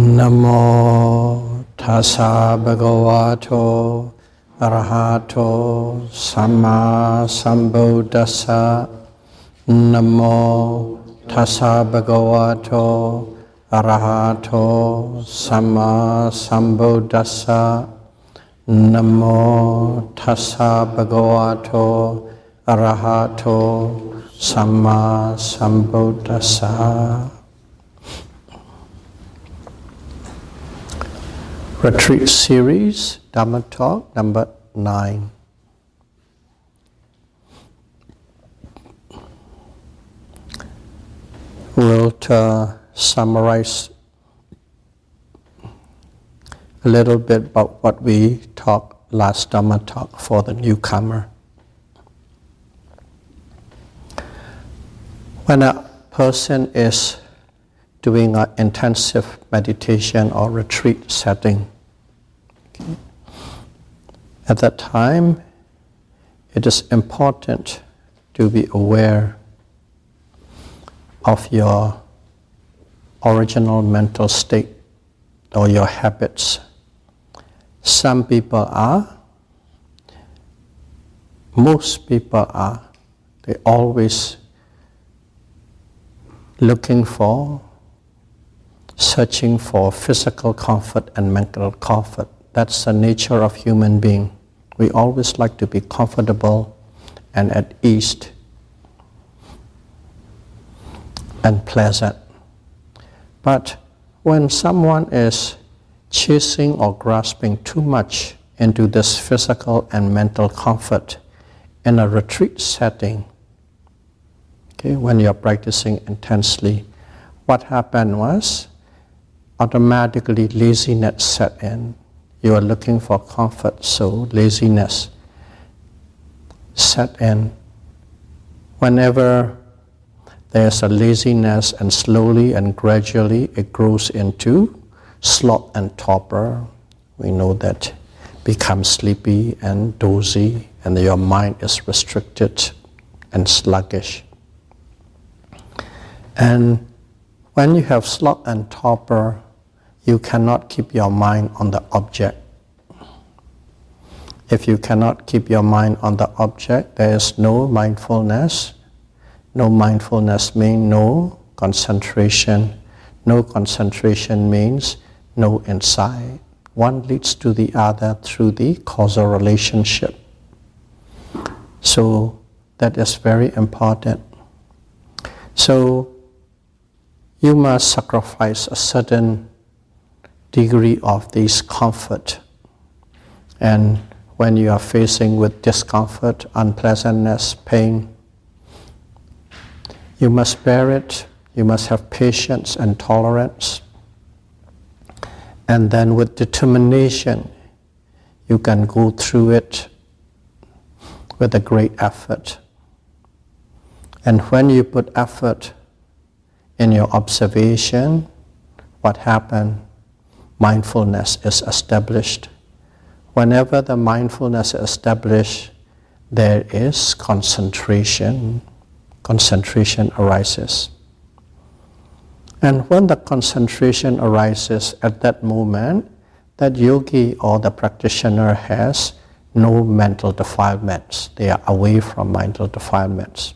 Namo tassa bhagavato arahato samma sambuddhassa. Namo tassa bhagavato arahato samma sambuddhassa. Namo tassa bhagavato arahato samma sambuddhassa. Retreat series, Dhamma talk number 9. We'll summarize a little bit about what we talked last Dhamma talk for the newcomer. When a person is doing an intensive meditation or retreat setting, okay, at that time it is important to be aware of your original mental state or your habits. Some people are, most people are, they always looking for, searching for physical comfort and mental comfort. That's the nature of human being. We always like to be comfortable and at ease and pleasant. But when someone is chasing or grasping too much into this physical and mental comfort in a retreat setting, okay, when you're practicing intensely, what happened was automatically laziness set in. You are looking for comfort, so laziness set in. Whenever there's a laziness, and slowly and gradually it grows into sloth and torpor. We know that becomes sleepy and dozy, and your mind is restricted and sluggish. And when you have sloth and torpor, you cannot keep your mind on the object. If you cannot keep your mind on the object, there is no mindfulness. No mindfulness means no concentration. No concentration means no insight. One leads to the other through the causal relationship. So that is very important. So you must sacrifice a certain degree of this comfort, and when you are facing with discomfort, unpleasantness, pain, you must bear it. You must have patience and tolerance, and then with determination you can go through it with a great effort. And when you put effort in your observation, what happens? Mindfulness is established. Whenever the mindfulness is established, there is concentration. Concentration arises. And when the concentration arises at that moment, that yogi or the practitioner has no mental defilements. They are away from mental defilements.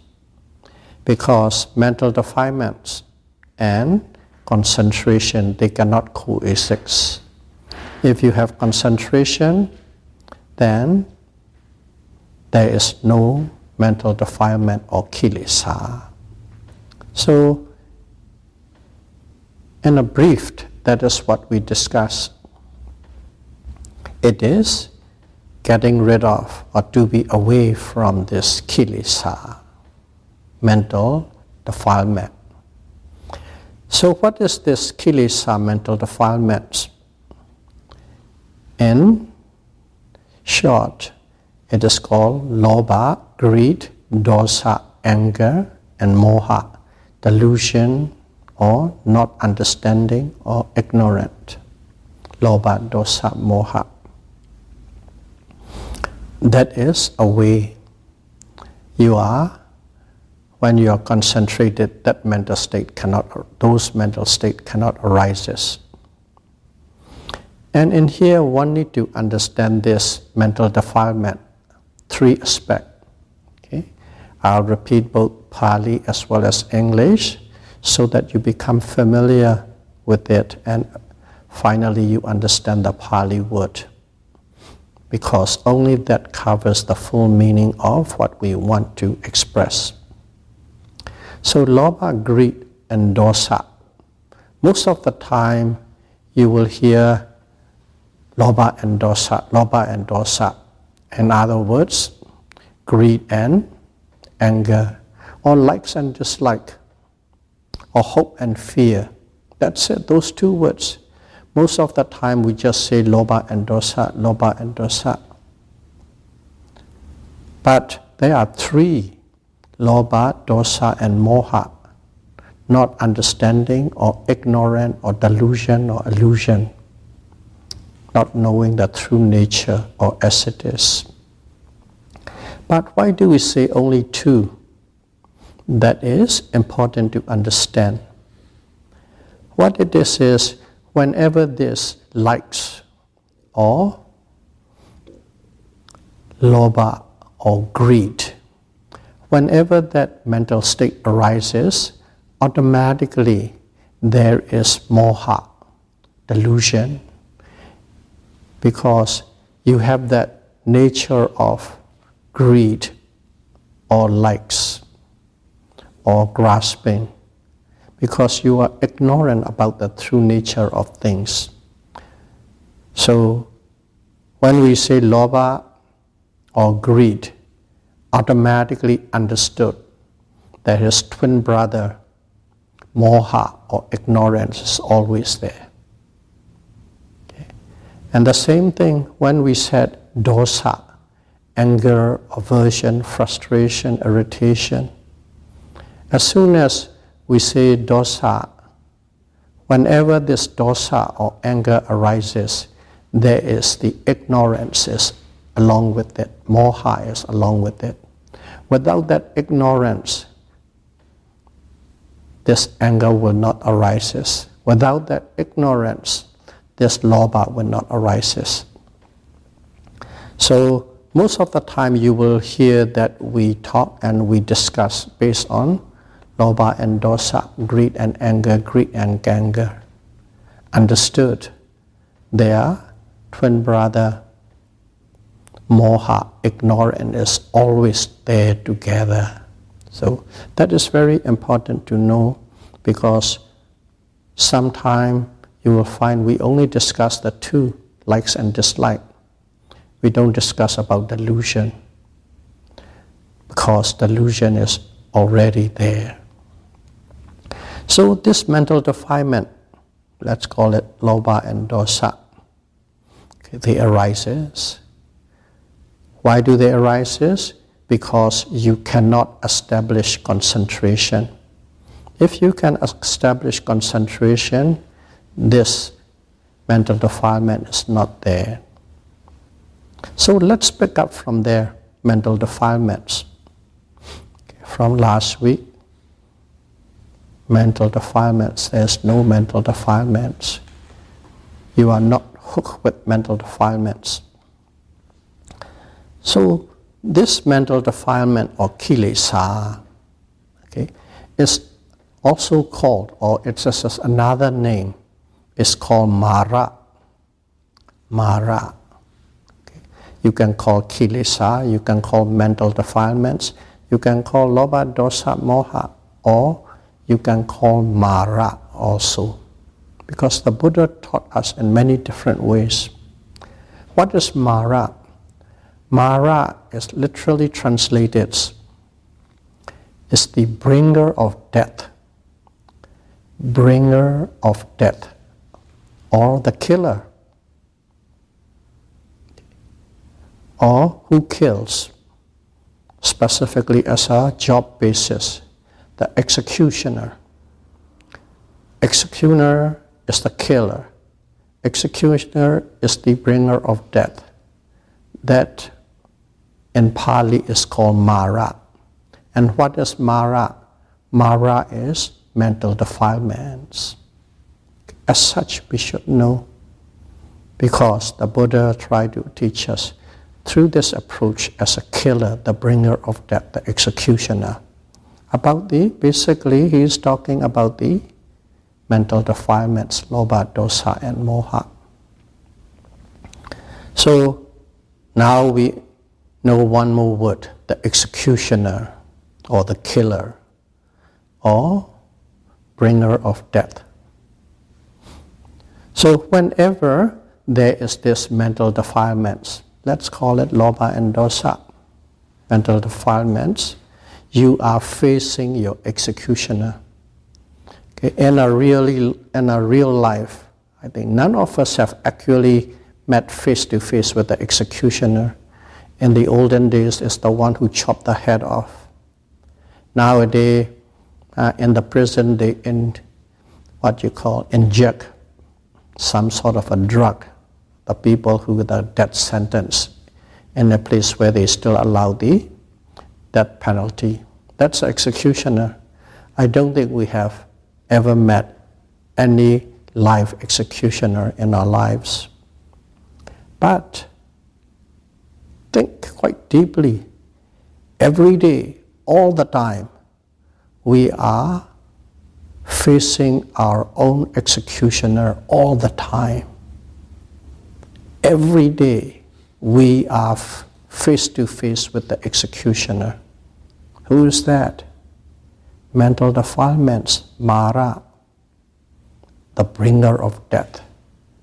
Because mental defilements and concentration, they cannot coexist. If you have concentration, then there is no mental defilement or kilesa. So, in a brief, that is what we discuss. It is getting rid of or to be away from this kilesa, mental defilement. So what is this kilesa, mental defilements? In short, it is called lobha, greed, dosa, anger, and moha, delusion or not understanding or ignorant. Lobha, dosa, moha. That is a way you are. When you are concentrated, that mental state cannot, those mental state cannot arise. And in here, one need to understand this mental defilement, three aspects. Okay? I'll repeat both Pali as well as English so that you become familiar with it and finally you understand the Pali word, because only that covers the full meaning of what we want to express. So lobha, greed, and dosa. Most of the time you will hear lobha and dosa, lobha and dosa. In other words, greed and anger, or likes and dislike, or hope and fear. That's it, those two words. Most of the time we just say lobha and dosa, lobha and dosa. But there are three, lobha, dosa, and moha. Not understanding or ignorant or delusion or illusion. Not knowing the true nature or as it is. But why do we say only two? That is important to understand. What it is whenever this likes or lobha or greed, whenever that mental state arises, automatically there is moha, delusion, because you have that nature of greed or likes or grasping, because you are ignorant about the true nature of things. So when we say lobha or greed, automatically understood that his twin brother, moha or ignorance, is always there. Okay. And the same thing when we said dosa, anger, aversion, frustration, irritation. As soon as we say dosa, whenever this dosa or anger arises, there is the ignorance is along with it, moha is along with it. Without that ignorance, this anger will not arise. Without that ignorance, this lobha will not arise. So most of the time you will hear that we talk and we discuss based on lobha and dosa, greed and anger, greed and anger. Understood, they are twin brother. Moha, ignorance, is always there together. So that is very important to know, because sometimes you will find we only discuss the two, likes and dislike. We don't discuss about delusion, because delusion is already there. So this mental defilement, let's call it lobha and dosa, okay, they arises. Why do they arise? Because you cannot establish concentration. If you can establish concentration, this mental defilement is not there. So let's pick up from there, mental defilements. Okay, from last week, mental defilements, there's no mental defilements. You are not hooked with mental defilements. So this mental defilement or kilesa, okay, is also called, or it's just another name, is called mara. Mara. Okay. You can call kilesa, you can call mental defilements, you can call lobha, dosa, moha, or you can call mara also. Because the Buddha taught us in many different ways. What is mara? Mara is literally translated is the bringer of death. Bringer of death, or the killer, or who kills, specifically as a job basis, the executioner. Executioner is the killer. Executioner is the bringer of death. That in Pali is called mara. And what is mara? Mara is mental defilements. As such, we should know Because the Buddha tried to teach us through this approach as a killer, the bringer of death, the executioner. Basically he is talking about the mental defilements, lobha, dosa and moha. So now we know one more word, the executioner or the killer or bringer of death. So whenever there is this mental defilements, let's call it lobha and dosa, mental defilements, you are facing your executioner. Okay? In a real life, I think none of us have actually met face to face with the executioner. In the olden days, it's the one who chopped the head off. Nowadays, in the prison, they inject some sort of a drug, the people who with a death sentence, in a place where they still allow the death penalty. That's the executioner. I don't think we have ever met any live executioner in our lives. But think quite deeply. Every day, all the time, we are facing our own executioner all the time. Every day, we are face to face with the executioner. Who is that? Mental defilements, Mara, the bringer of death.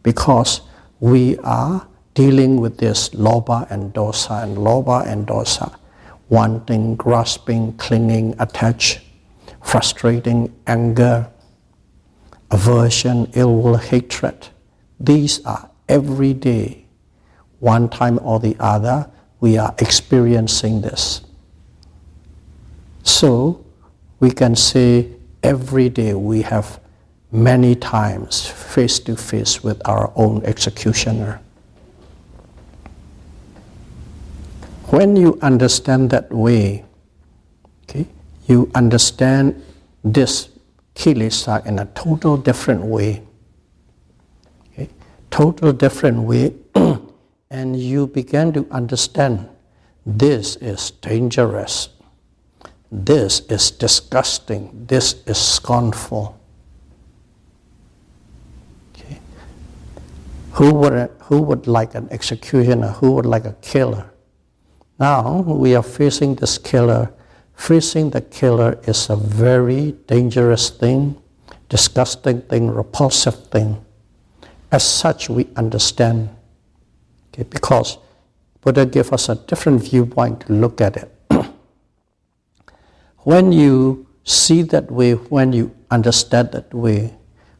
Because we are dealing with this lobha and dosa, wanting, grasping, clinging, attached, frustrating, anger, aversion, ill will, hatred. These are every day, one time or the other, we are experiencing this. So we can say every day we have many times face to face with our own executioner. When you understand that way, okay, you understand this Kilesa in a total different way. Okay? Total different way, and you begin to understand this is dangerous, this is disgusting, this is scornful. Okay? Who would like an executioner? Who would like a killer? Now we are facing this killer. Facing the killer is a very dangerous thing, disgusting thing, repulsive thing. As such, we understand, okay, because Buddha gave us a different viewpoint to look at it. When you see that way, when you understand that way,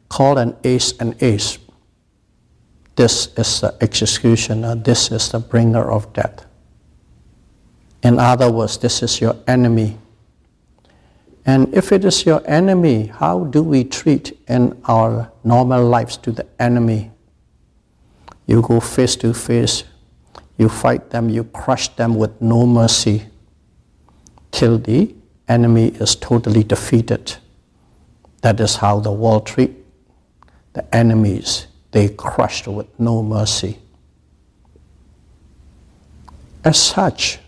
call an ace an ace. This is the executioner, this is the bringer of death. In other words, this is your enemy. And if it is your enemy, how do we treat in our normal lives to the enemy? You go face to face, you fight them, you crush them with no mercy till the enemy is totally defeated. That is how the world treats the enemies. They crushed with no mercy. As such,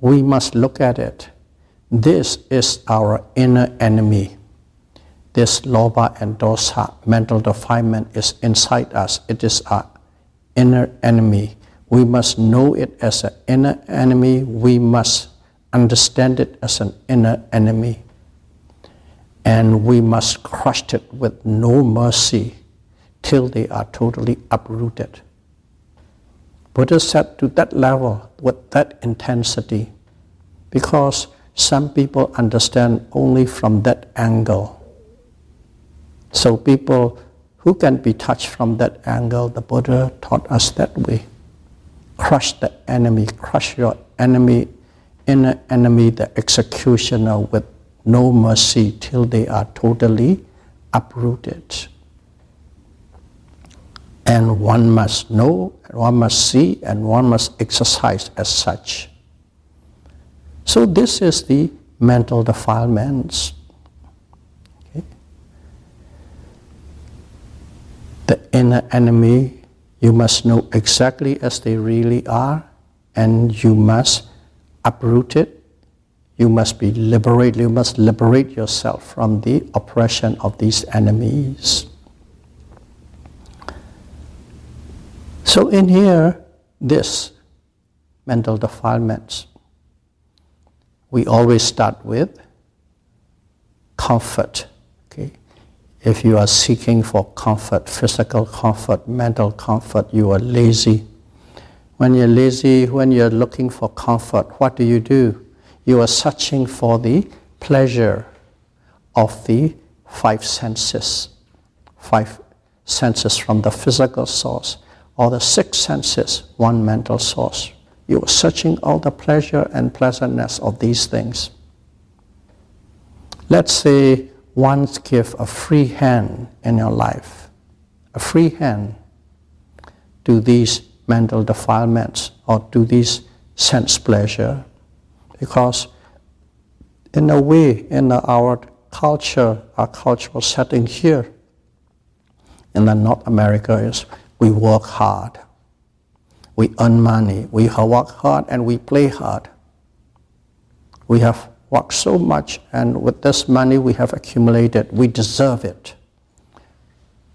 we must look at it. This is our inner enemy. This lobha and dosa, mental defilement, is inside us. It is our inner enemy. We must know it as an inner enemy. We must understand it as an inner enemy. And we must crush it with no mercy till they are totally uprooted. Buddha said to that level, with that intensity, because some people understand only from that angle. So people who can be touched from that angle, the Buddha taught us that way. Crush the enemy, crush your enemy, inner enemy, the executioner, with no mercy till they are totally uprooted. And one must know, one must see, and one must exercise as such. So this is the mental defilements. Okay. The inner enemy, You must know exactly as they really are, and you must uproot it. You must be liberated. You must liberate yourself from the oppression of these enemies. So in here, this mental defilements, we always start with comfort. Okay? If you are seeking for comfort, physical comfort, mental comfort, you are lazy. When you're lazy, when you're looking for comfort, what do? You are searching for the pleasure of the five senses from the physical source, or the six senses, one mental source. You are searching all the pleasure and pleasantness of these things. Let's say one give a free hand in your life, a free hand to these mental defilements or to these sense pleasure. Because in a way, in our culture, our cultural setting here in the North America is we work hard, we earn money, we work hard and we play hard. We have worked so much, and with this money we have accumulated, we deserve it.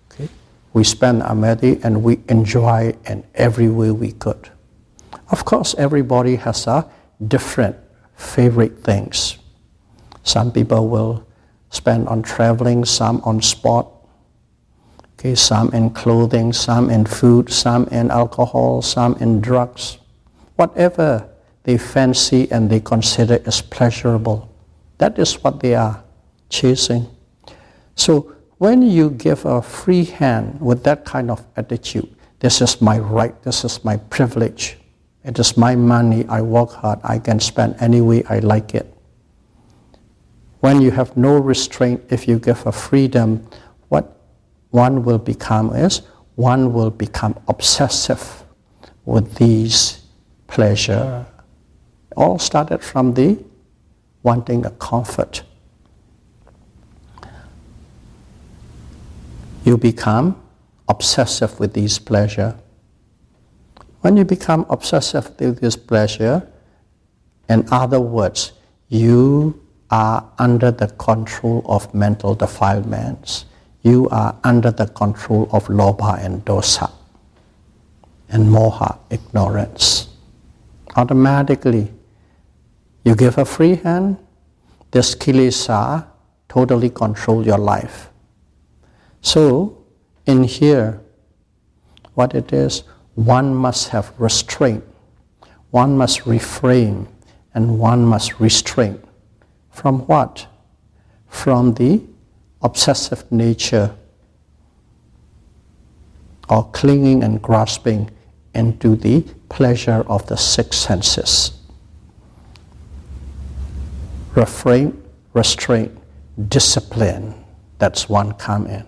Okay? We spend our money and we enjoy in every way we could. Of course, everybody has a different favorite things. Some people will spend on traveling, some on sport, okay, some in clothing, some in food, some in alcohol, some in drugs. Whatever they fancy and they consider as pleasurable, that is what they are chasing. So when you give a free hand with that kind of attitude, this is my right, this is my privilege, it is my money, I work hard, I can spend any way I like it. When you have no restraint, if you give a freedom, what one will become is, one will become obsessive with these pleasure. All started from the wanting a comfort. You become obsessive with these pleasure. When you become obsessive with this pleasure, in other words, you are under the control of mental defilements. You are under the control of lobha and dosa and moha, ignorance. Automatically, you give a free hand, this kilesa totally control your life. So, in here, what it is, one must have restraint, one must refrain, and one must restrain. From what? From the obsessive nature or clinging and grasping into the pleasure of the six senses. Refrain, restraint, discipline, that's one come in.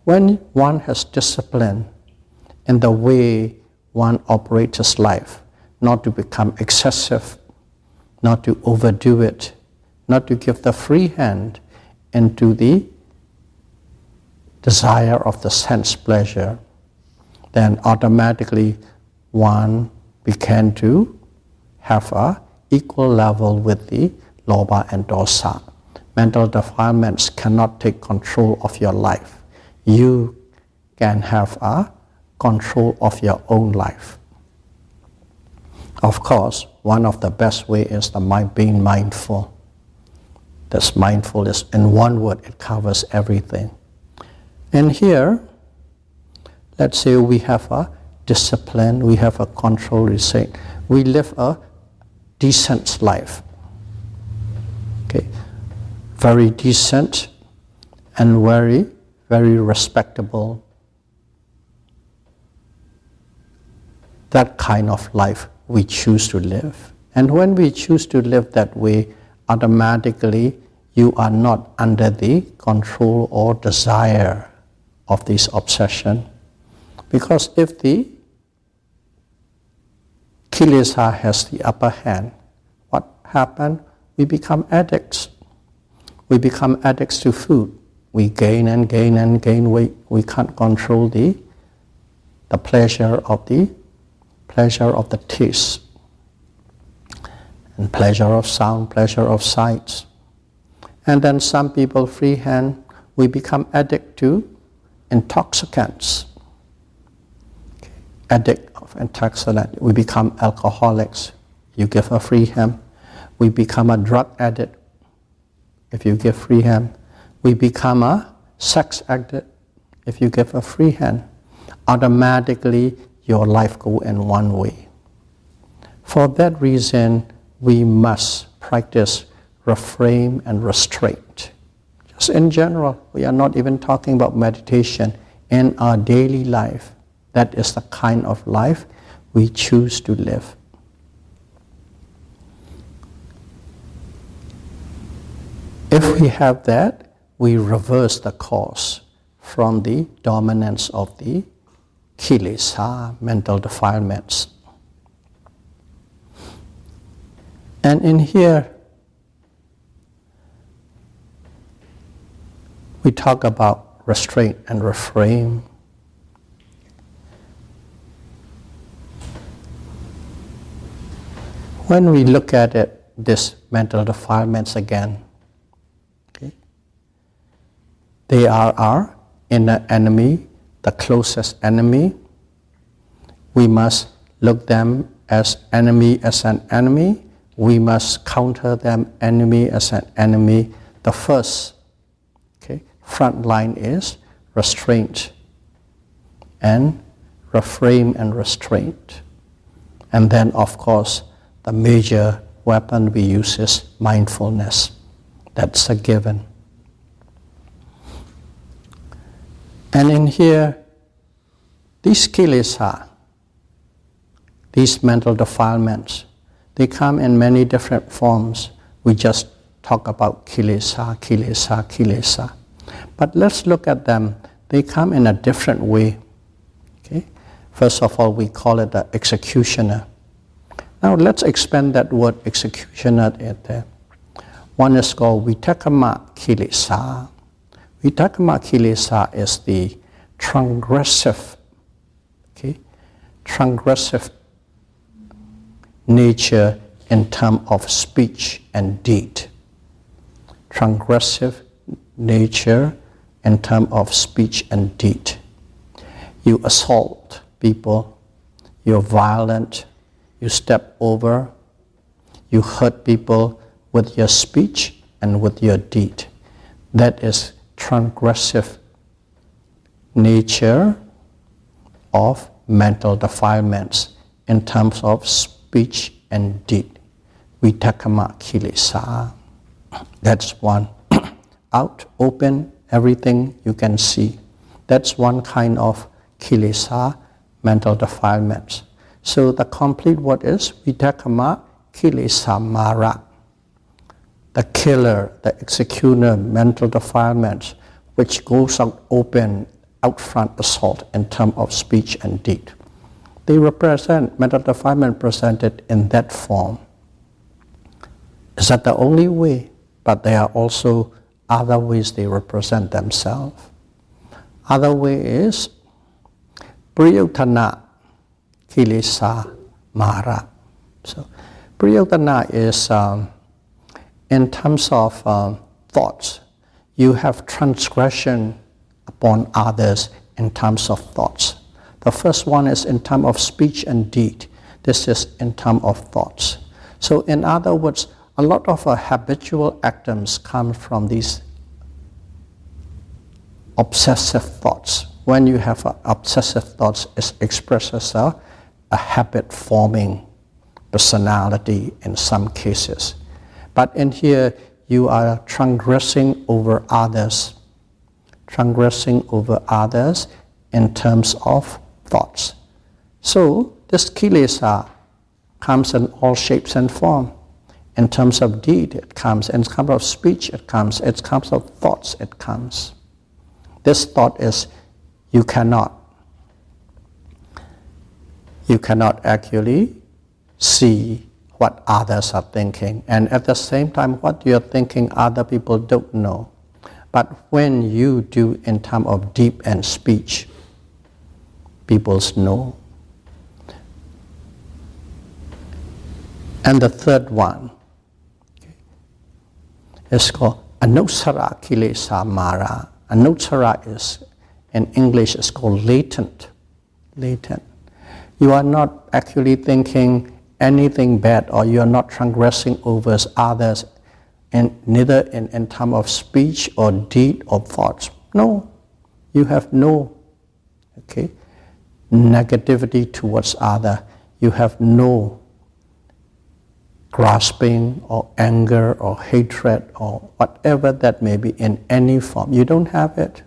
When one has discipline in the way one operates his life, not to become excessive, not to overdo it, not to give the free hand into the desire of the sense pleasure, then automatically one began to have a equal level with the lobha and dosa. Mental defilements cannot take control of your life. You can have a control of your own life. Of course, one of the best way is being mindful. This mindfulness, in one word, it covers everything. And here, let's say we have a discipline, we have a control, we live a decent life. Okay, very decent and very, very respectable. That kind of life we choose to live. And when we choose to live that way, automatically you are not under the control or desire of this obsession. Because if the Kilesa has the upper hand, what happens? We become addicts. We become addicts to food. We gain and gain and gain weight. We can't control the the pleasure of the taste, and pleasure of sound, pleasure of sight. And then some people freehand, we become addict to intoxicants. Addict of intoxicant, we become alcoholics. You give a free hand, we become a drug addict. If you give free hand, we become a sex addict. If you give a free hand, automatically your life go in one way. For that reason, we must practice refrain and restraint. Just in general, we are not even talking about meditation. In our daily life, that is the kind of life we choose to live. If we have that, we reverse the cause from the dominance of the Kilesa, mental defilements. And in here, we talk about restraint and refrain. When we look at it, this mental defilements again, okay, they are our inner enemy, the closest enemy. We must look them as an enemy. We must counter them enemy as an enemy. The first front line is restraint and refrain and restraint. And then of course the major weapon we use is mindfulness. That's a given. And in here, these kilesa, these mental defilements, they come in many different forms. We just talk about kilesa, kilesa, kilesa. But let's look at them. They come in a different way. Okay? First of all, we call it the executioner. Now let's expand that word executioner there. One is called vitakama kilesa. Vitakama kilesa is the transgressive nature in terms of speech and deed. Transgressive nature in terms of speech and deed. You assault people, you're violent, you step over, you hurt people with your speech and with your deed. That is transgressive nature of mental defilements in terms of speech and deed. Vitakama kilesa. That's one. Out, open, everything you can see. That's one kind of kilesa, mental defilements. So the complete word is vitakama kilesa mara. The killer, the executioner, mental defilements, which goes out open, out front assault in terms of speech and deed. They represent, mental defilement presented in that form. Is that the only way? But there are also other ways they represent themselves. Other way is priyutana kilesa mara. So priyutana is in terms of thoughts. You have transgression upon others in terms of thoughts. The first one is in terms of speech and deed. This is in terms of thoughts. So in other words, a lot of habitual actions come from these obsessive thoughts. When you have obsessive thoughts, it expresses a habit-forming personality in some cases. But in here, you are transgressing over others in terms of thoughts. So this kilesa comes in all shapes and forms. In terms of deed, it comes. In terms of speech, it comes. In terms of thoughts, it comes. This thought is you cannot actually see what others are thinking. And at the same time, what you're thinking, other people don't know. But when you do in terms of deed and speech, people's know. And the third one is called Anusara Kilesa Mara. Anusara is, in English, is called latent. Latent. You are not actually thinking anything bad, or you are not transgressing over others, and neither in terms of speech or deed or thoughts. No, you have no negativity towards others. You have no grasping or anger or hatred or whatever that may be in any form. You don't have it.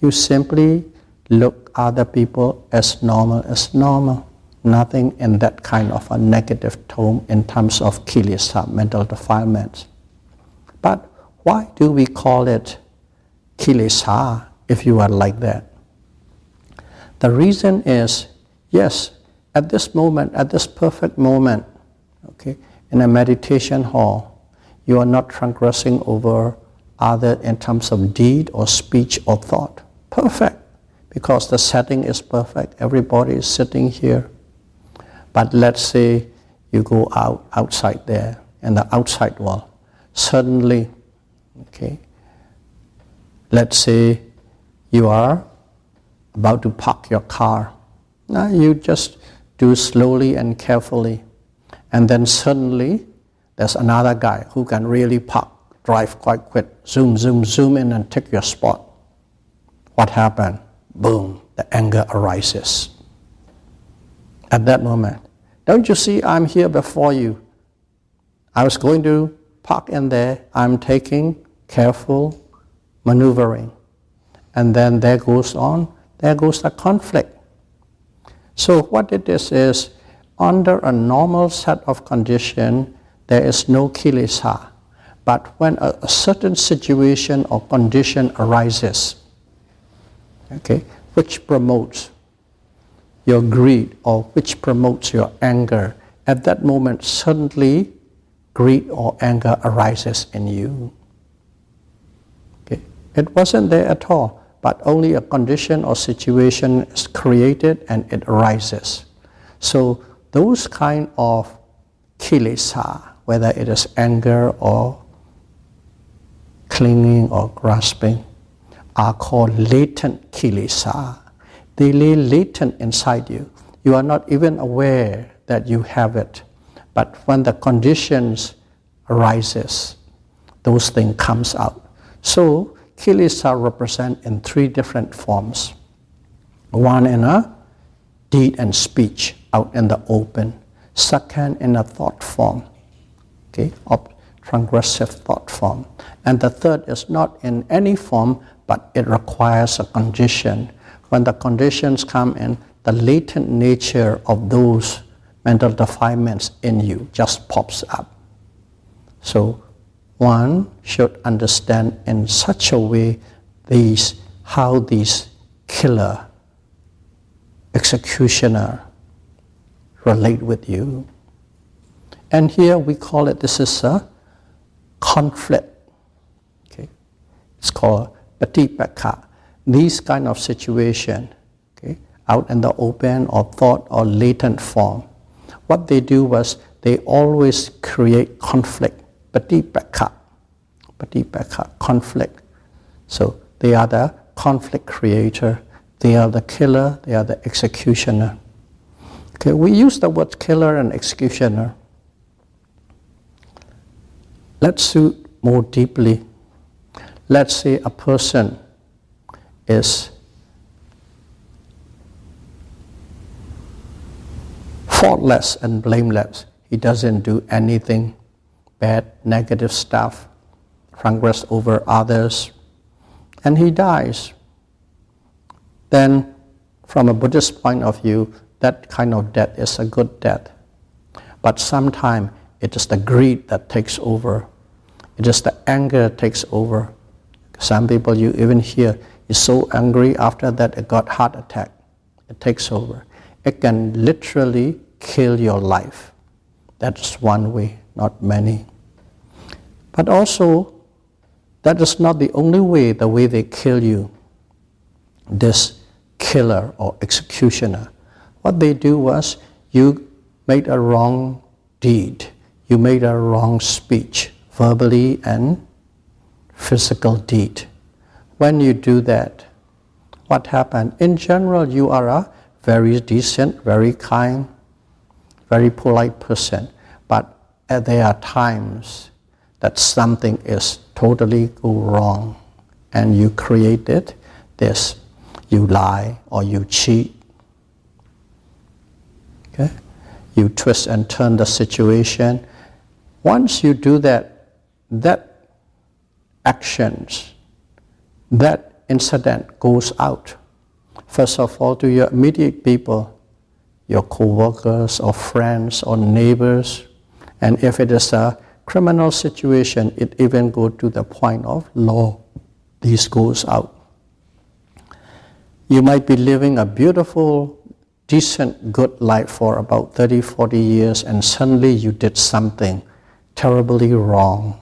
You simply look other people as normal. Nothing in that kind of a negative tone in terms of kilesa, mental defilements. But why do we call it kilesa if you are like that? The reason is, yes, at this moment, at this perfect moment, in a meditation hall, you are not transgressing over other in terms of deed or speech or thought. Perfect, because the setting is perfect. Everybody is sitting here. But let's say you go outside there, in the outside world. Suddenly, let's say you are about to park your car. Now you just do slowly and carefully. And then suddenly, there's another guy who can really drive quite quick, zoom in and take your spot. What happened? Boom, the anger arises. At that moment, don't you see I'm here before you? I was going to park in there, I'm taking careful maneuvering. And then there goes the conflict. So what it is under a normal set of condition, there is no kilesa. But when a certain situation or condition arises, which promotes your greed or which promotes your anger, at that moment suddenly greed or anger arises in you. It wasn't there at all, but only a condition or situation is created and it arises. So those kind of kilesa, whether it is anger or clinging or grasping, are called latent kilesa. They lay latent inside you. You are not even aware that you have it. But when the conditions arises, those things comes out. So kilesa represent in three different forms. One in a deed and speech, out in the open. Second, in a thought form, of transgressive thought form. And the third is not in any form, but it requires a condition. When the conditions come in, the latent nature of those mental defilements in you just pops up. So one should understand in such a way how these killer, executioner relate with you. And here we call it, this is a conflict. It's called patipakha. These kind of situation, out in the open or thought or latent form, what they do was they always create conflict. Patipakha, conflict. So they are the conflict creator, they are the killer, they are the executioner. We use the word killer and executioner. Let's see more deeply. Let's say a person is faultless and blameless. He doesn't do anything bad, negative stuff, transgress over others, and he dies. Then, from a Buddhist point of view, that kind of death is a good death. But sometimes it is the greed that takes over. It is the anger that takes over. Some people you even hear is so angry after that it got heart attack. It takes over. It can literally kill your life. That's one way, not many. But also, that is not the only way, the way they kill you. This killer or executioner. What they do was, you made a wrong deed, you made a wrong speech, verbally and physical deed. When you do that, what happened? In general, you are a very decent, very kind, very polite person, but there are times that something is totally go wrong, and you created this. You lie or you cheat. Okay? You twist and turn the situation. Once you do that, that actions, that incident goes out. First of all, to your immediate people, your co-workers or friends or neighbors. And if it is a criminal situation, it even goes to the point of law. This goes out. You might be living a beautiful, decent, good life for about 30, 40 years, and suddenly you did something terribly wrong.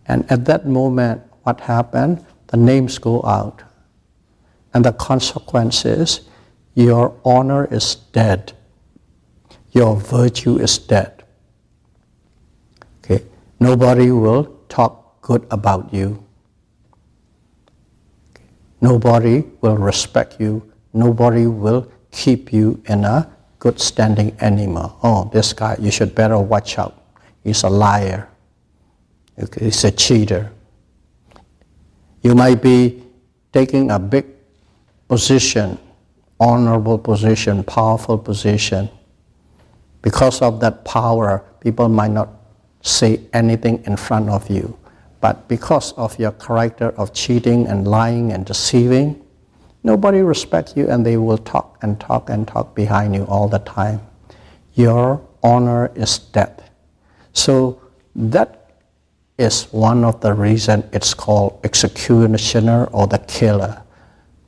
And at that moment, what happened? The names go out. And the consequence is, your honor is dead. Your virtue is dead. Okay? Nobody will talk good about you. Okay? Nobody will respect you. Nobody will keep you in a good standing anymore. Oh, this guy, you should better watch out. He's a liar. Okay? He's a cheater. You might be taking a big position, honorable position, powerful position. Because of that power, people might not say anything in front of you. But because of your character of cheating and lying and deceiving, nobody respects you, and they will talk and talk and talk behind you all the time. Your honor is dead. So that is one of the reasons it's called executioner or the killer.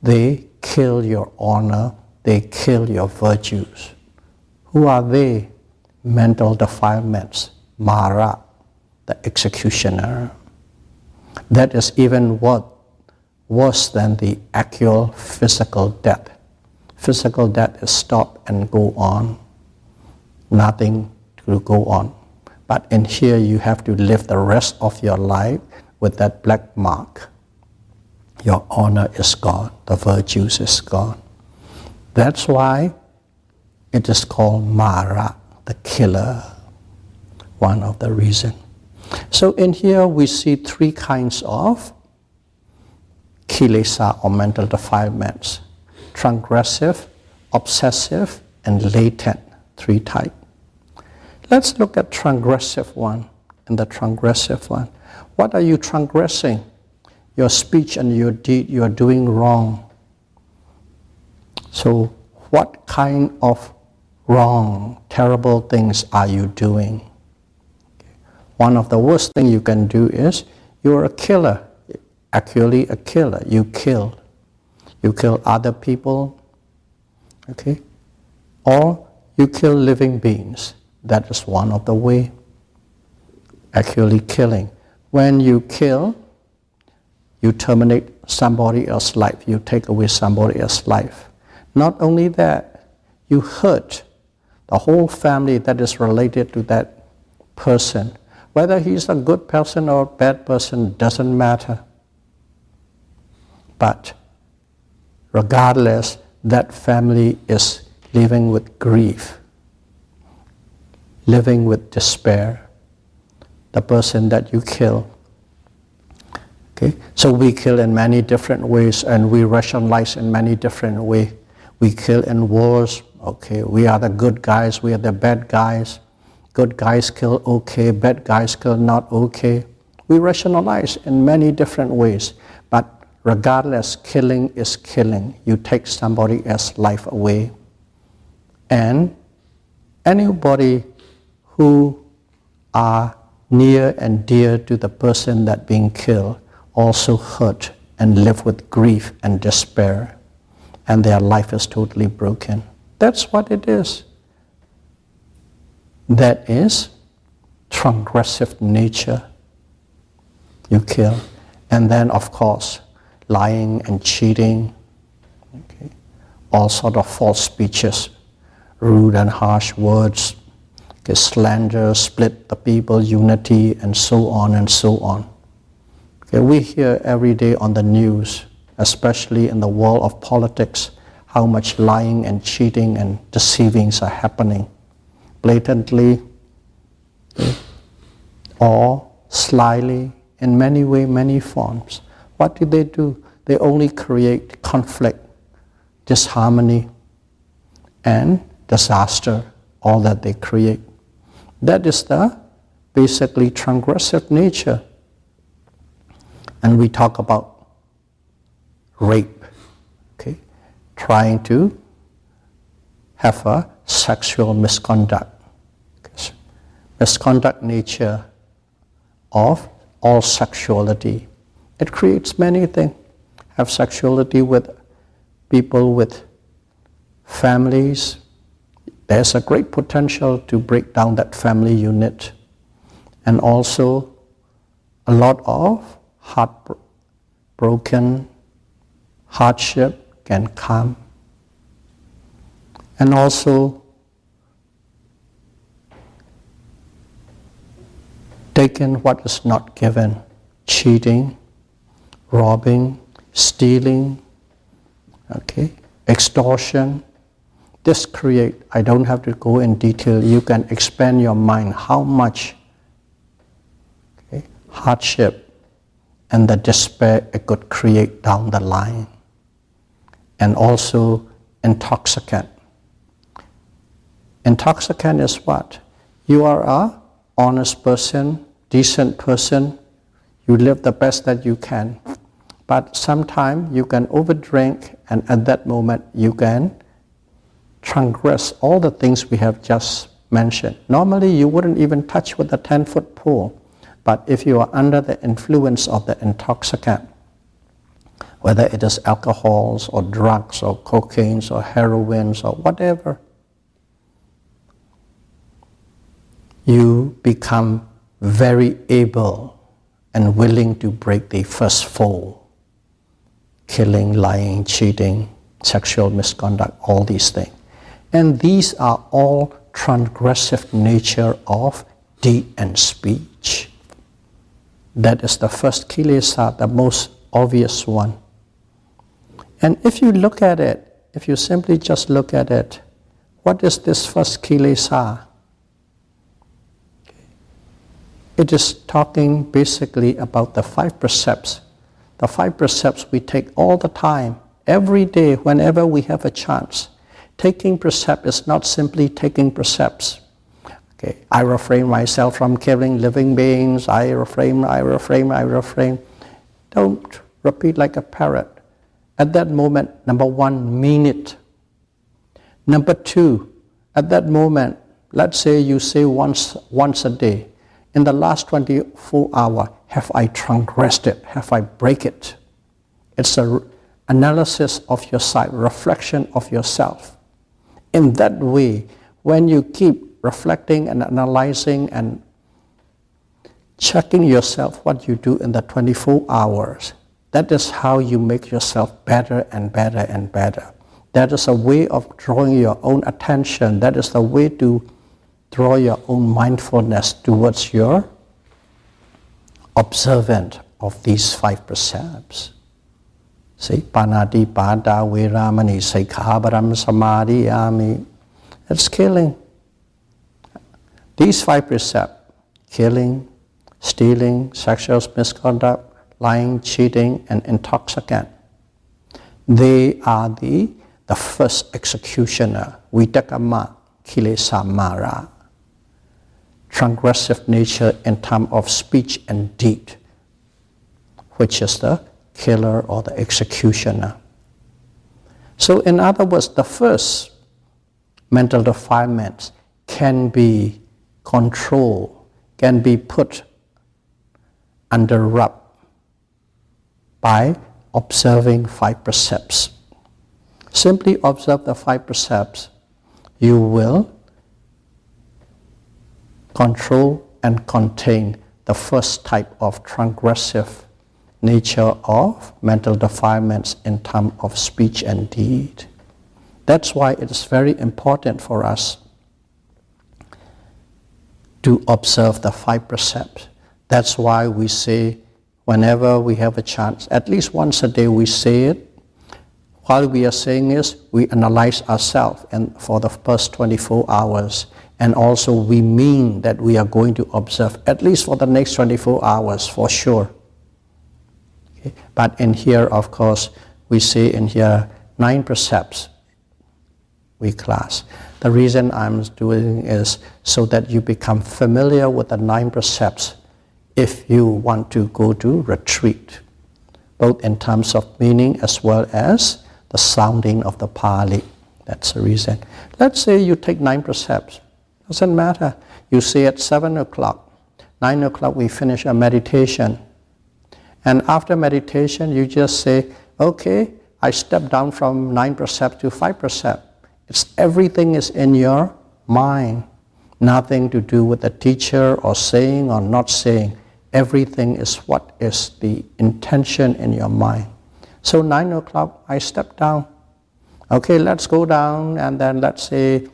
They kill your honor, they kill your virtues. Who are they? Mental defilements, Mara, the executioner. That is even worse than the actual physical death. Physical death is stop and go on. Nothing to go on. But in here you have to live the rest of your life with that black mark. Your honor is gone, the virtues is gone. That's why it is called Mara, the killer, one of the reasons. So in here we see three kinds of Kilesa or mental defilements: transgressive, obsessive, and latent, three types. Let's look at transgressive one. In the transgressive one, what are you transgressing? Your speech and your deed you are doing wrong. So what kind of wrong, terrible things are you doing? One of the worst things you can do is, you're a killer. Actually a killer. You kill. You kill other people. Okay? Or you kill living beings. That is one of the way. Actually killing. When you kill, you terminate somebody else's life. You take away somebody else's life. Not only that, you hurt the whole family that is related to that person. Whether he's a good person or a bad person doesn't matter. But regardless, that family is living with grief, living with despair. The person that you kill. Okay? So we kill in many different ways, and we rationalize in many different ways. We kill in wars. Okay, we are the good guys, we are the bad guys. Good guys kill okay, bad guys kill not okay. We rationalize in many different ways. But regardless, killing is killing. You take somebody else's life away. And anybody who are near and dear to the person that being killed also hurt and live with grief and despair. And their life is totally broken. That's what it is. That is transgressive nature. You kill. And then, of course, lying and cheating. Okay. all sort of false speeches, rude and harsh words, slander, split the people, unity, and so on and so on. We hear every day on the news, especially in the world of politics, how much lying and cheating and deceivings are happening blatantly or slyly, in many ways, many forms. What do? They only create conflict, disharmony, and disaster, all that they create. That is the basically transgressive nature. And we talk about rape, trying to have a sexual misconduct. Misconduct nature of all sexuality. It creates many things. Have sexuality with people, with families. There's a great potential to break down that family unit. And also a lot of heartbroken hardship can come. And also taking what is not given, cheating, robbing, stealing, extortion. This create, I don't have to go in detail, you can expand your mind how much hardship and the despair it could create down the line. And also intoxicant. Intoxicant is what? You are a honest person, decent person, you live the best that you can. But sometimes you can overdrink, and at that moment you can transgress all the things we have just mentioned. Normally you wouldn't even touch with a 10-foot pole, but if you are under the influence of the intoxicant, whether it is alcohols or drugs or cocaine or heroin or whatever, you become very able and willing to break the first fold. Killing, lying, cheating, sexual misconduct, all these things. And these are all transgressive nature of deed and speech. That is the first kilesa, the most obvious one. And if you look at it, if you simply just look at it, what is this first kilesa? It is talking basically about the 5 precepts. The 5 precepts we take all the time, every day, whenever we have a chance. Taking precept is not simply taking precepts. I refrain myself from killing living beings. I refrain. Don't repeat like a parrot. At that moment, number 1, mean it. Number 2, at that moment, let's say you say once a day, in the last 24 hours, have I transgressed it? Have I break it? It's an analysis of your side, reflection of yourself. In that way, when you keep reflecting and analyzing and checking yourself what you do in the 24 hours, that is how you make yourself better and better and better. That is a way of drawing your own attention. That is the way to draw your own mindfulness towards your observant of these 5 precepts. See, panati pada viramani saikhabaram samadhiyami. It's killing. These 5 precepts, killing, stealing, sexual misconduct, lying, cheating, and intoxicant, they are the first executioner, vitakama, kilesa mara, transgressive nature in terms of speech and deed, which is the killer or the executioner. So in other words, the first mental defilements can be controlled, can be put under wrap by observing 5 precepts. Simply observe the 5 precepts, you will control and contain the first type of transgressive nature of mental defilements in terms of speech and deed. That's why it is very important for us to observe the 5 precepts. That's why we say, whenever we have a chance, at least once a day we say it. While we are saying this, we analyze ourselves and for the first 24 hours. And also we mean that we are going to observe at least for the next 24 hours for sure. Okay? But in here, of course, we say in here 9 precepts we class. The reason I'm doing is so that you become familiar with the 9 precepts if you want to go to retreat, both in terms of meaning as well as the sounding of the Pali. That's the reason. Let's say you take 9 precepts. Doesn't matter. You say at 7 o'clock, 9 o'clock we finish a meditation. And after meditation you just say, okay, I step down from 9 precepts to 5 precepts. Everything is in your mind. Nothing to do with the teacher or saying or not saying. Everything is what is the intention in your mind. So 9 o'clock, I step down. Okay, let's go down, and then let's say,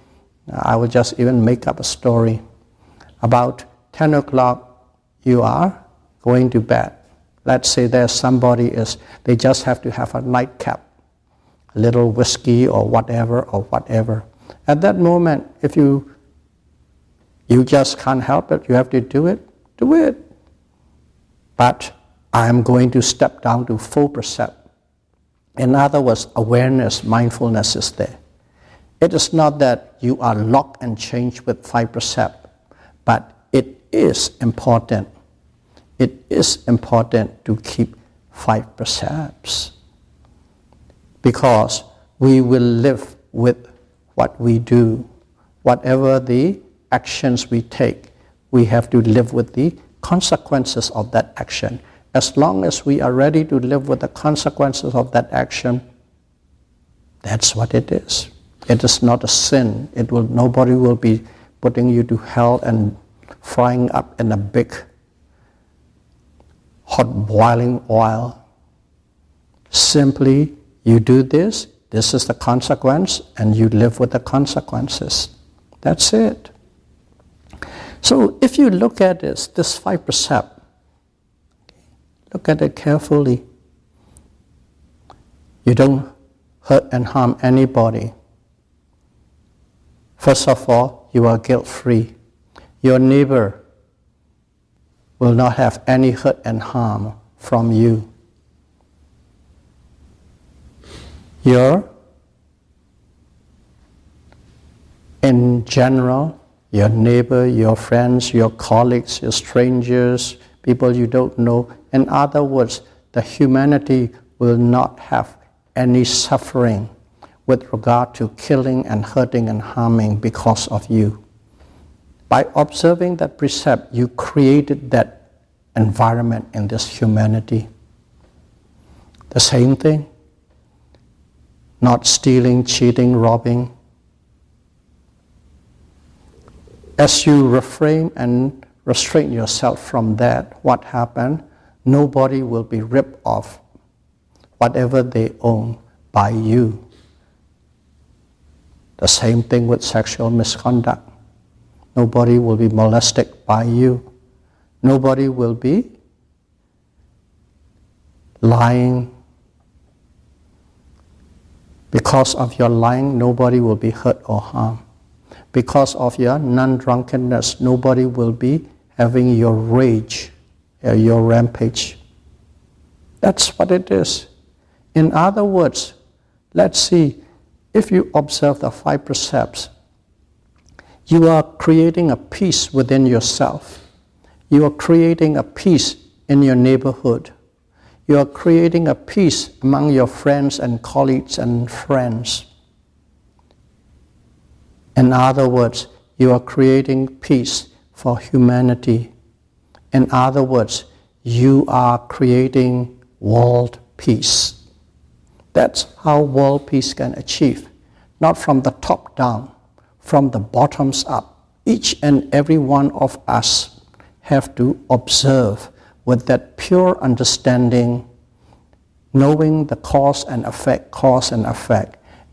I will just even make up a story. About 10 o'clock, you are going to bed. Let's say there's somebody they just have to have a nightcap, a little whiskey or whatever. At that moment, if you just can't help it, you have to do it, do it. But I'm going to step down to 4 precepts. In other words, awareness, mindfulness is there. It is not that you are locked and changed with 5 precepts, but it is important. It is important to keep 5 precepts, because we will live with what we do. Whatever the actions we take, we have to live with the consequences of that action. As long as we are ready to live with the consequences of that action, that's what it is. It is not a sin. Nobody will be putting you to hell and frying up in a big hot boiling oil. Simply, you do this is the consequence, and you live with the consequences. That's it. So if you look at this 5 precepts, look at it carefully. You don't hurt and harm anybody. First of all, you are guilt-free. Your neighbor will not have any hurt and harm from you. In general, your neighbor, your friends, your colleagues, your strangers, people you don't know. In other words, the humanity will not have any suffering with regard to killing and hurting and harming because of you. By observing that precept, you created that environment in this humanity. The same thing, not stealing, cheating, robbing. As you refrain and restrain yourself from that, what happened? Nobody will be ripped off whatever they own by you. The same thing with sexual misconduct. Nobody will be molested by you. Nobody will be lying. Because of your lying, nobody will be hurt or harmed. Because of your non-drunkenness, nobody will be having your rage, your rampage. That's what it is. In other words, let's see, if you observe the 5 precepts, you are creating a peace within yourself. You are creating a peace in your neighborhood. You are creating a peace among your friends and colleagues and friends. In other words, you are creating peace for humanity. In other words, you are creating world peace. That's how world peace can achieve. Not from the top down, from the bottoms up. Each and every one of us have to observe with that pure understanding, knowing the cause and effect,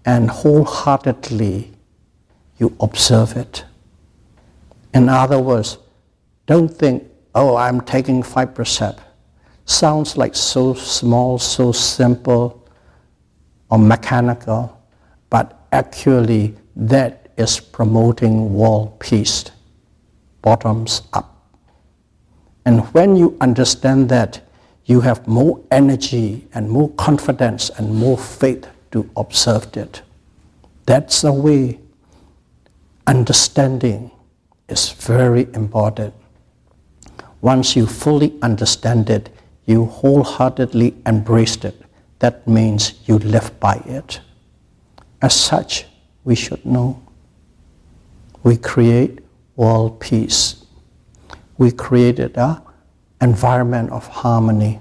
and wholeheartedly you observe it. In other words, don't think, oh, I'm taking 5 precepts. Sounds like so small, so simple, or mechanical, but actually that is promoting world peace, bottoms up. And when you understand that, you have more energy and more confidence and more faith to observe it. That's the way. Understanding is very important. Once you fully understand it, you wholeheartedly embrace it. That means you live by it. As such, we should know. We create world peace. We created an environment of harmony.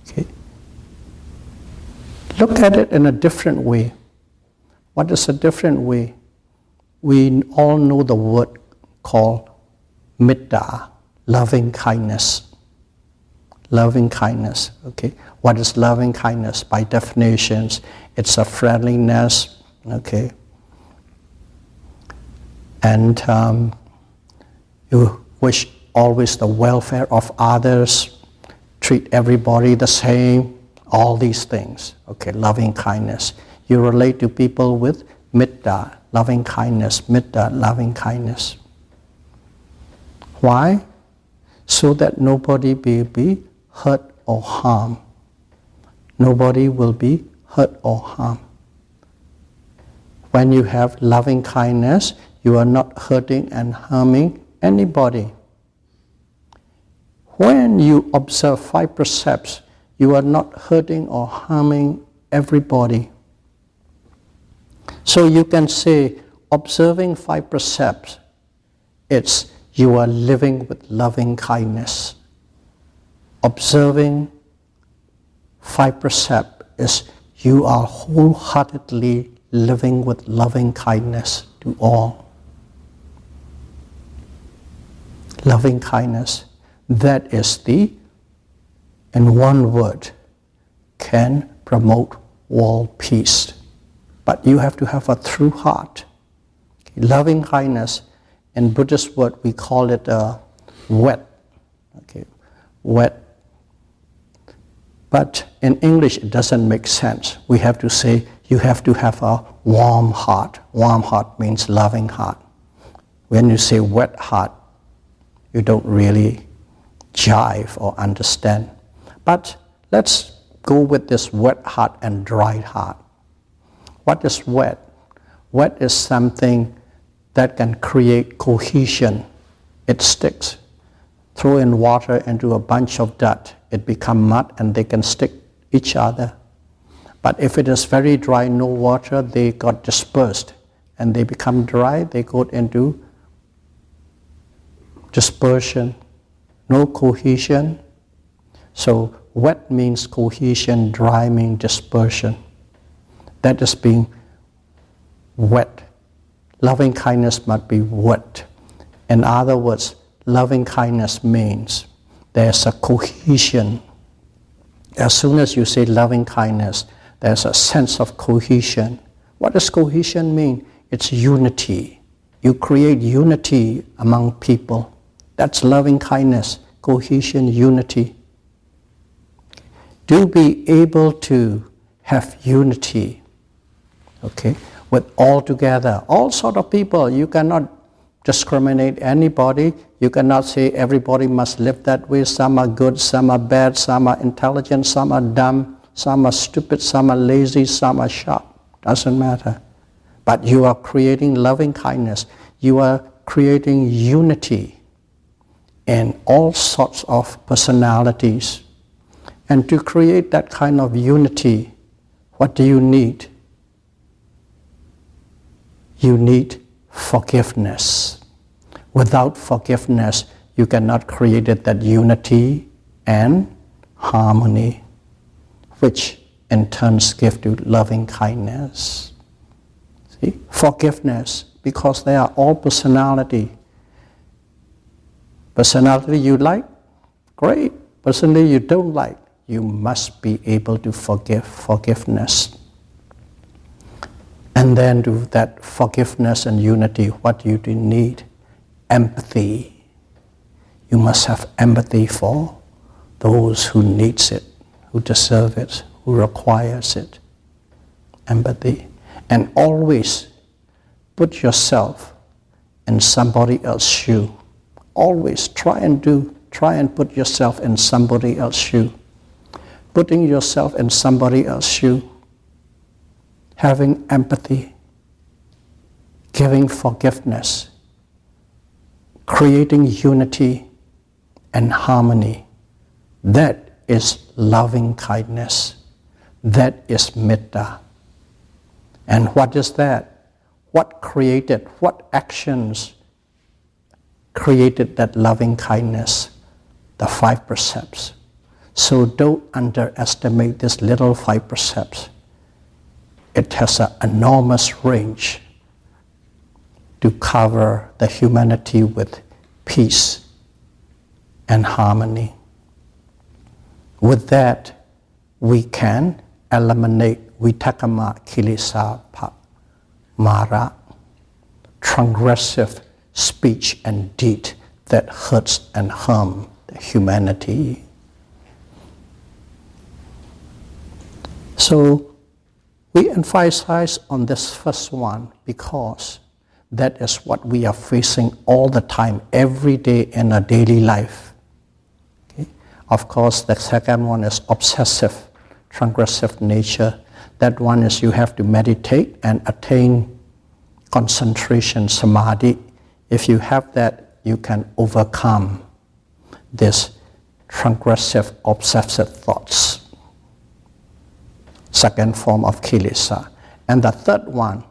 Okay. Look at it in a different way. What is a different way? We all know the word called metta, loving kindness. Loving kindness, okay? What is loving kindness? By definitions, it's a friendliness, okay? And you wish always the welfare of others, treat everybody the same, all these things, okay? Loving kindness. You relate to people with metta, loving kindness, metta, loving kindness. Why? So that nobody will be hurt or harmed. Nobody will be hurt or harmed. When you have loving kindness, you are not hurting and harming anybody. When you observe 5 precepts, you are not hurting or harming everybody. So you can say, observing 5 precepts, it's you are living with loving kindness. Observing 5 precepts is you are wholeheartedly living with loving kindness to all. Loving kindness, that is in one word, can promote world peace. But you have to have a true heart. Loving kindness, in Buddhist word we call it wet. Okay, wet. But in English it doesn't make sense. We have to say you have to have a warm heart. Warm heart means loving heart. When you say wet heart, you don't really jive or understand. But let's go with this wet heart and dry heart. What is wet? Wet is something that can create cohesion. It sticks. Throw in water into a bunch of dirt, it becomes mud and they can stick each other. But if it is very dry, no water, they got dispersed and they become dry, they go into dispersion, no cohesion. So wet means cohesion, dry means dispersion. That is being wet. Loving kindness must be wet. In other words, loving kindness means there's a cohesion. As soon as you say loving kindness, there's a sense of cohesion. What does cohesion mean? It's unity. You create unity among people. That's loving kindness, cohesion, unity. To be able to have unity, okay, with all together, all sort of people. You cannot discriminate anybody. You cannot say everybody must live that way. Some are good, some are bad, some are intelligent, some are dumb, some are stupid, some are lazy, some are sharp. Doesn't matter. But you are creating loving kindness. You are creating unity in all sorts of personalities. And to create that kind of unity, what do you need? You need forgiveness. Without forgiveness, you cannot create that unity and harmony, which in turn gives to loving kindness. See? Forgiveness, because they are all personality. Personality you like, great. Personality you don't like, you must be able to forgiveness. And then to that forgiveness and unity, what you do need? Empathy. You must have empathy for those who needs it, who deserve it, who requires it. Empathy. And always put yourself in somebody else's shoe. Always try and put yourself in somebody else's shoe. Putting yourself in somebody else's shoe, having empathy, giving forgiveness, creating unity and harmony. That is loving kindness. That is metta. And what is that? What actions created that loving kindness? The 5 precepts. So don't underestimate this little 5 precepts. It has an enormous range to cover the humanity with peace and harmony. With that, we can eliminate vitakama, kilesa, mara, transgressive speech and deed that hurts and harms the humanity. So we emphasize on this first one because that is what we are facing all the time, every day in our daily life. Okay? Of course, the second one is obsessive, transgressive nature. That one is you have to meditate and attain concentration, samadhi. If you have that, you can overcome this transgressive, obsessive thoughts. Second form of kilesa. And the third one,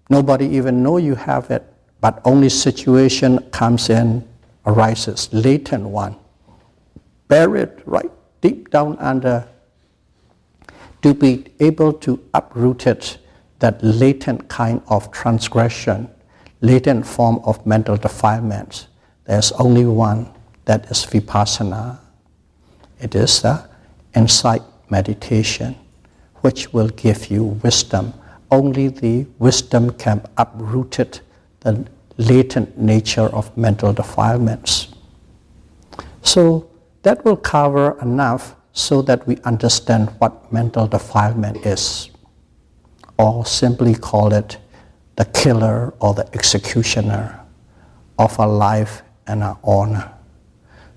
nobody even know you have it, but only situation comes in, arises, latent one. Buried right deep down under, to be able to uproot it, that latent kind of transgression, latent form of mental defilements. There's only one, that is vipassana. It is the insight meditation, which will give you wisdom. Only the wisdom can uproot it, the latent nature of mental defilements. So that will cover enough so that we understand what mental defilement is, or simply call it the killer or the executioner of our life and our honor.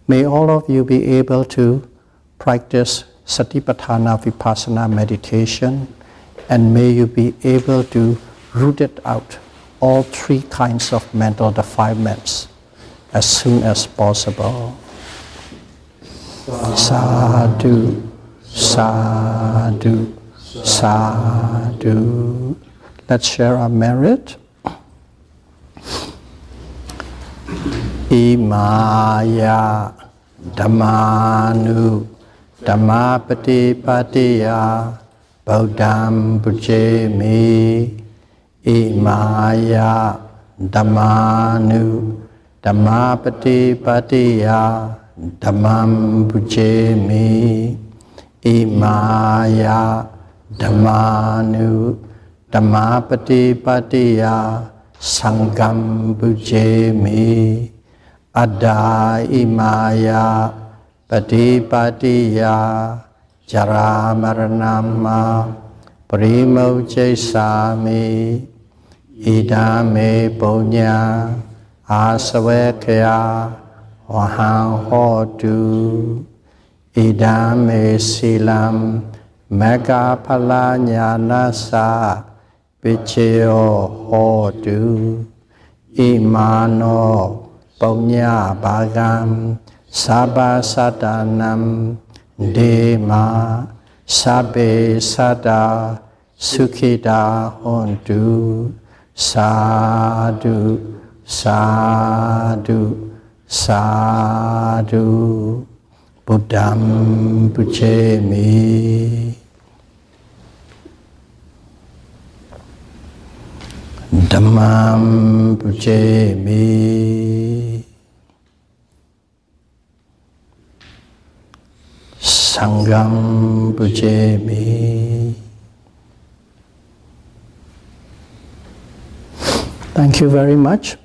May all of you be able to practice Satipatthana Vipassana meditation, and may you be able to root it out, all 3 kinds of mental defilements, as soon as possible. Sadhu, sadhu, sadhu. Let's share our merit. Imaya Dhammanu Dhammapati Patiya Bodham Bujemi. Imaya Dhammanu Dhammapati Patiya Dhammam Bujemi. Imaya Dhammanu Dhammapati Patiya Sangham Bujemi. Adda imaya patipatiya jara maranama parimocche sami idame punya asavekya vahang hotu idame silam megaphala jnanasa vichyo hotu imano Punya Bhagam Sabha Sadanam Dema Sabbe Sada Sukhida Hontu Sadhu Sadhu Sadhu Buddham Bujemi. Dhammam Bujemi. Sangham Pujemi. Thank you very much.